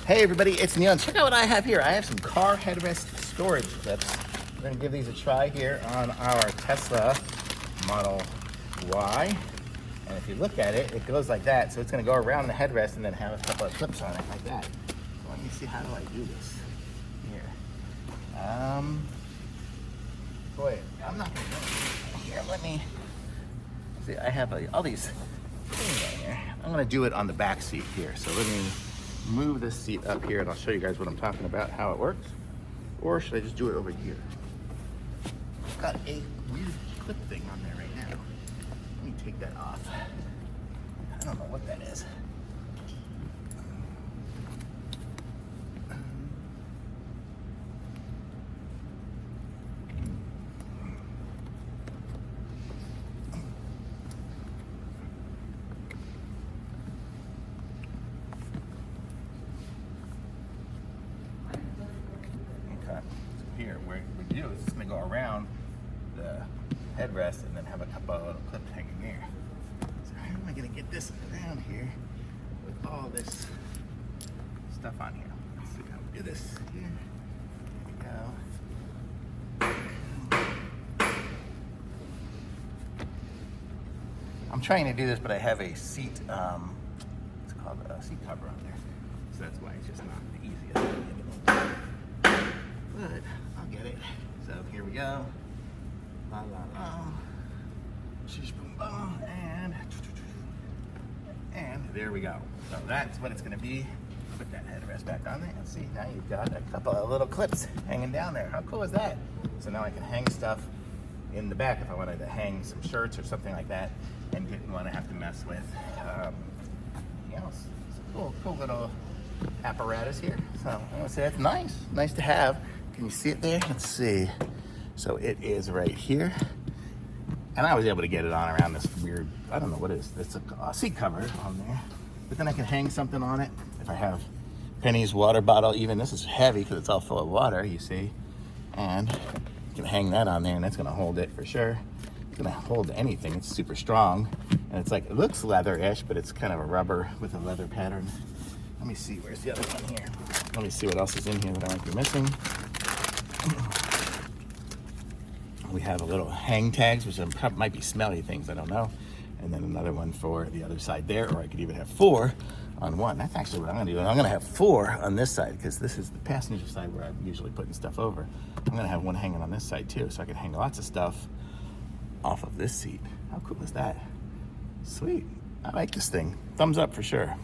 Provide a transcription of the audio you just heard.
Hey everybody, it's Neil. Check out what I have here. I have some car headrest storage clips. We're gonna give these a try here on our Tesla Model Y. And if you look at it, it goes like that. So it's gonna go around the headrest and then have a couple of clips on it like that. So let me see, how do I do this? Here. Boy, I'm not gonna go here. Let me see, I have all these things on here. I'm gonna do it on the back seat here. So let me move this seat up here and I'll show you guys what I'm talking about, how it works. Or should I just do it over here? I've got a weird clip thing on there right now. Let me take that off. I don't know what that is. Here, where we do is it's going to go around the headrest and then have a couple of little clips hanging there. So how am I going to get this around here with all this stuff on here? Let's see how we do this here. There we go. I'm trying to do this, but I have a seat, it's called a seat cover on there. So that's why it's just not the easiest. But I'll get it. So here we go. La la la. Shish boom boom. And there we go. So that's what it's gonna be. Put that headrest back on there and see, now you've got a couple of little clips hanging down there. How cool is that? So now I can hang stuff in the back if I wanted to hang some shirts or something like that and didn't want to have to mess with anything else. It's a cool little apparatus here. So I'm gonna say that's nice to have. Can you see it there? Let's see. So it is right here. And I was able to get it on around this weird, I don't know what it is. It's a seat cover on there. But then I can hang something on it. If I have Penny's water bottle, even this is heavy because it's all full of water, you see. And you can hang that on there and that's gonna hold it for sure. It's gonna hold anything, it's super strong. And it's like, it looks leather-ish, but it's kind of a rubber with a leather pattern. Let me see, where's the other one here? Let me see what else is in here that I might be missing. We have a little hang tags, which might be smelly things, I don't know. And then another one for the other side there, or I could even have 4 on one. That's actually what I'm gonna do. I'm gonna have 4 on this side, because this is the passenger side where I'm usually putting stuff over. I'm gonna have one hanging on this side too, so I can hang lots of stuff off of this seat. How cool is that? Sweet, I like this thing. Thumbs up for sure.